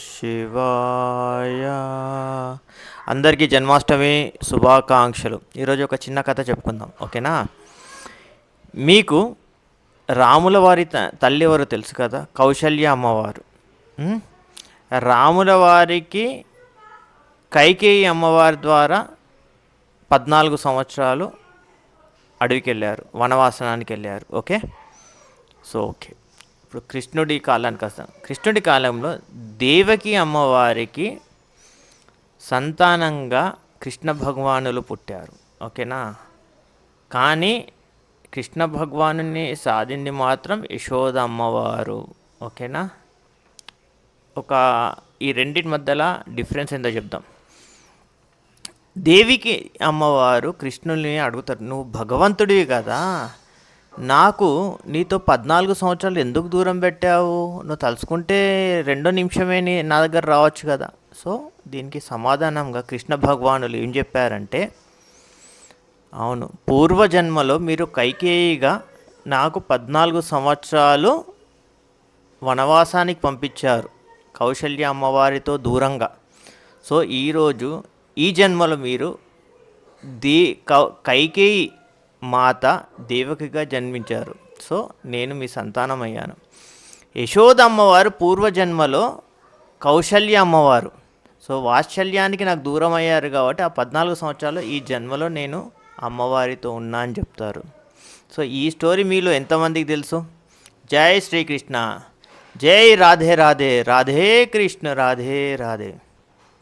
శివాయ. అందరికీ జన్మాష్టమి శుభాకాంక్షలు. ఈరోజు ఒక చిన్న కథ చెప్పుకుందాం, ఓకేనా? మీకు రాముల వారి తల్లి ఎవరు తెలుసు కదా, కౌశల్య అమ్మవారు. ఉమ్? రాముల వారికి కైకేయి అమ్మవారి ద్వారా 14 సంవత్సరాలు అడవికి వెళ్ళారు, వనవాసనానికి వెళ్ళారు. Okay, okay. ఇప్పుడు కృష్ణుడి కాలానికి వస్తాం. కృష్ణుడి కాలంలో దేవకి అమ్మవారికి సంతానంగా కృష్ణ భగవానులు పుట్టారు, ఓకేనా? కానీ కృష్ణ భగవానుని సాధింది మాత్రం యశోద అమ్మవారు, ఓకేనా? ఈ రెండింటి మధ్యలో డిఫరెన్స్ ఏందో చెప్దాం. దేవికి అమ్మవారు కృష్ణుని అడుగుతారు, నువ్వు భగవంతుడివి కదా, నాకు నీతో 14 సంవత్సరాలు ఎందుకు దూరం పెట్టావు? నువ్వు తలుచుకుంటే 2 నిమిషమే నా దగ్గర రావచ్చు కదా. సో దీనికి సమాధానంగా కృష్ణ భగవానులు ఏం చెప్పారంటే, అవును, పూర్వజన్మలో మీరు కైకేయిగా నాకు 14 సంవత్సరాలు వనవాసానికి పంపించారు, కౌశల్య అమ్మవారితో దూరంగా. సో ఈరోజు ఈ జన్మలో మీరు కైకేయి మాత దేవకిగా జన్మించారు. సో నేను మీ సంతానం అయ్యాను. యశోద అమ్మవారు పూర్వజన్మలో కౌశల్య అమ్మవారు. సో వాత్సల్యానికి నాకు దూరం అయ్యారు కాబట్టి ఆ 14 సంవత్సరాలు ఈ జన్మలో నేను అమ్మవారితో ఉన్నా అని చెప్తారు. సో ఈ స్టోరీ మీలో ఎంతమందికి తెలుసు? జై శ్రీకృష్ణ, జై రాధే రాధే, రాధే కృష్ణ, రాధే రాధే.